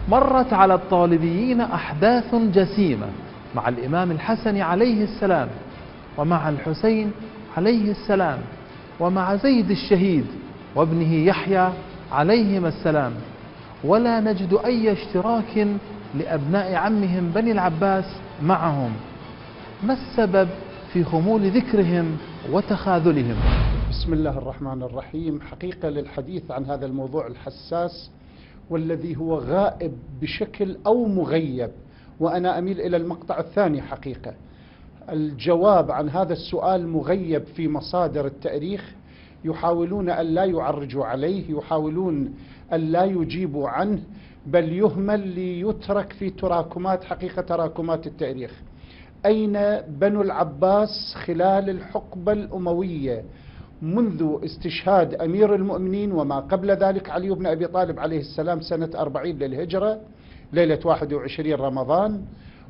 مرت على الطالبيين أحداث جسيمة مع الإمام الحسن عليه السلام، ومع الحسين عليه السلام، ومع زيد الشهيد وابنه يحيى عليهما السلام، ولا نجد أي اشتراك لأبناء عمهم بني العباس معهم. ما السبب في خمول ذكرهم وتخاذلهم؟ بسم الله الرحمن الرحيم. حقيقة للحديث عن هذا الموضوع الحساس والذي هو غائب بشكل أو مغيب، وأنا أميل إلى المقطع الثاني. حقيقة الجواب عن هذا السؤال مغيب في مصادر التاريخ، يحاولون أن لا يعرجوا عليه، يحاولون أن لا يجيبوا عنه، بل يهمل ليترك في تراكمات، حقيقة تراكمات التاريخ. أين بنو العباس خلال الحقبة الأموية منذ استشهاد أمير المؤمنين وما قبل ذلك علي بن أبي طالب عليه السلام سنة 40 للهجرة ليلة 21 رمضان،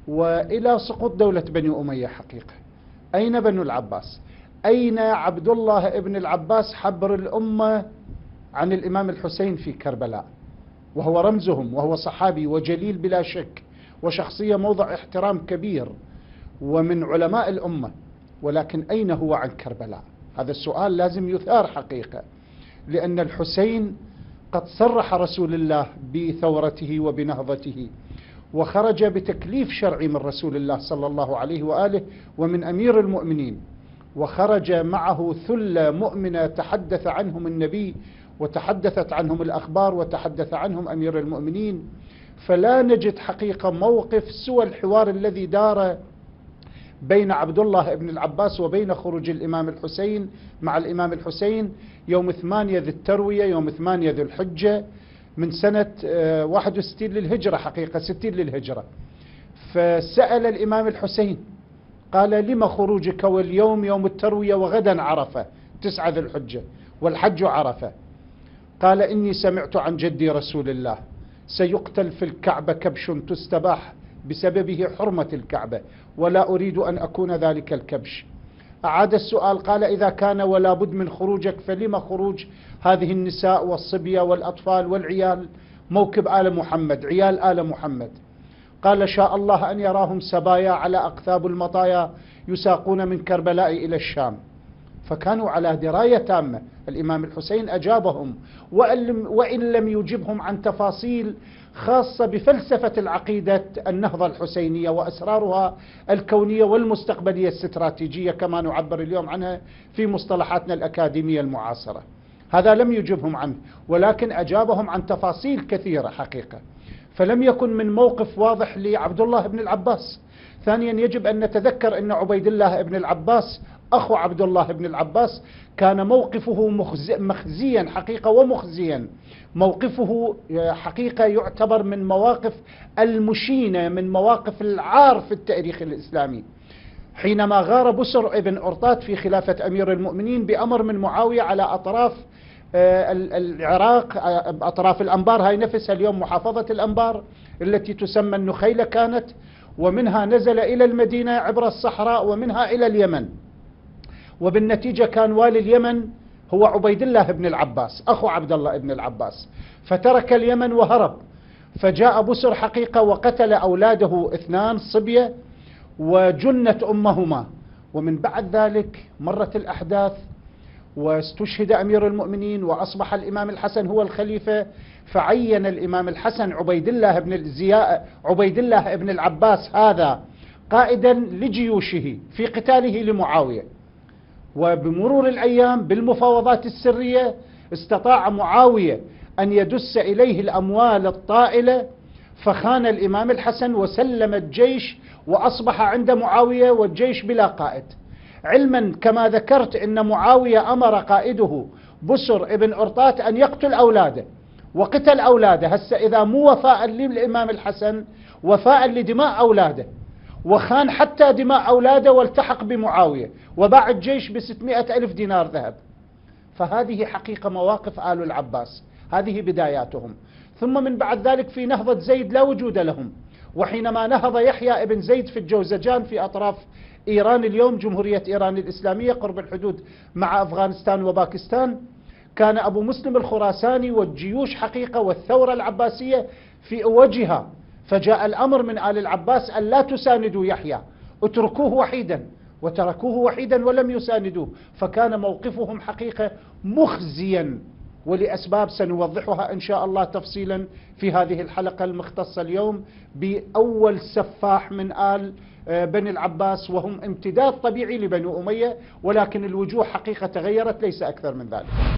وإلى سقوط دولة بني أمية؟ حقيقة أين بنو العباس؟ أين عبد الله ابن العباس حبر الأمة عن الإمام الحسين في كربلاء، وهو رمزهم، وهو صحابي وجليل بلا شك، وشخصية موضع احترام كبير ومن علماء الأمة، ولكن أين هو عن كربلاء؟ هذا السؤال لازم يثار حقيقة، لأن الحسين قد صرح رسول الله بثورته وبنهضته، وخرج بتكليف شرعي من رسول الله صلى الله عليه وآله ومن أمير المؤمنين، وخرج معه ثلة مؤمنة تحدث عنهم النبي وتحدثت عنهم الأخبار وتحدث عنهم أمير المؤمنين. فلا نجد حقيقة موقف سوى الحوار الذي دار بين عبد الله بن العباس وبين خروج الإمام الحسين مع الإمام الحسين يوم 8 ذي التروية، يوم 8 ذي الحجة من سنة 61 للهجرة، حقيقة 60 للهجرة. فسأل الإمام الحسين قال: لما خروجك واليوم يوم التروية وغدا عرفة 9 ذي الحجة والحج عرفة؟ قال: إني سمعت عن جدي رسول الله سيقتل في الكعبة كبش تستباح بسببه حرمة الكعبة، ولا أريد أن أكون ذلك الكبش. أعاد السؤال قال: إذا كان ولا بد من خروجك فلما خروج هذه النساء والصبية والأطفال والعيال، موكب آل محمد، عيال آل محمد؟ قال: شاء الله أن يراهم سبايا على أقثاب المطايا يساقون من كربلاء إلى الشام. فكانوا على دراية تامة. الإمام الحسين أجابهم، وإن لم يجبهم عن تفاصيل خاصة بفلسفة العقيدة النهضة الحسينية وأسرارها الكونية والمستقبلية الاستراتيجية كما نعبر اليوم عنها في مصطلحاتنا الأكاديمية المعاصرة. هذا لم يجبهم عنه، ولكن أجابهم عن تفاصيل كثيرة حقيقة. فلم يكن من موقف واضح لعبد الله بن العباس. ثانيا، يجب أن نتذكر أن عبيد الله بن العباس أخو عبد الله بن العباس كان موقفه مخزيا حقيقة ومخزيا. موقفه حقيقة يعتبر من مواقف المشينة، من مواقف العار في التاريخ الإسلامي. حينما غار بسر ابن أرطات في خلافة أمير المؤمنين بأمر من معاوية على أطراف العراق، أطراف الأنبار، هاي نفسها اليوم محافظة الأنبار التي تسمى النخيلة كانت، ومنها نزل إلى المدينة عبر الصحراء ومنها إلى اليمن، وبالنتيجة كان والي اليمن هو عبيد الله بن العباس أخو عبد الله بن العباس، فترك اليمن وهرب. فجاء بسر حقيقة وقتل أولاده 2 صبية وجنت أمهما. ومن بعد ذلك مرت الأحداث واستشهد أمير المؤمنين وأصبح الإمام الحسن هو الخليفة، فعين الإمام الحسن عبيد الله بن العباس هذا قائدا لجيوشه في قتاله لمعاوية. وبمرور الأيام بالمفاوضات السرية استطاع معاوية أن يدس إليه الأموال الطائلة، فخان الإمام الحسن وسلم الجيش وأصبح عند معاوية والجيش بلا قائد. علما كما ذكرت أن معاوية أمر قائده بسر ابن أرطات أن يقتل أولاده، وقتل أولاده. هسه إذا مو وفاء للإمام الحسن وفاء لدماء أولاده، وخان حتى دماء أولاده والتحق بمعاوية وباع الجيش ب600 ألف دينار ذهب. فهذه حقيقة مواقف آل العباس، هذه بداياتهم. ثم من بعد ذلك في نهضة زيد لا وجود لهم، وحينما نهض يحيى ابن زيد في الجوزجان في أطراف إيران اليوم، جمهورية إيران الإسلامية قرب الحدود مع أفغانستان وباكستان، كان أبو مسلم الخراساني والجيوش حقيقة والثورة العباسية في وجهها، فجاء الأمر من آل العباس أن لا تساندوا يحيى، اتركوه وحيدا، وتركوه وحيدا ولم يساندوه، فكان موقفهم حقيقة مخزيا، ولأسباب سنوضحها إن شاء الله تفصيلا في هذه الحلقة المختصة اليوم بأول سفاح من آل بني العباس، وهم امتداد طبيعي لبني أمية، ولكن الوجوه حقيقة تغيرت ليس أكثر من ذلك.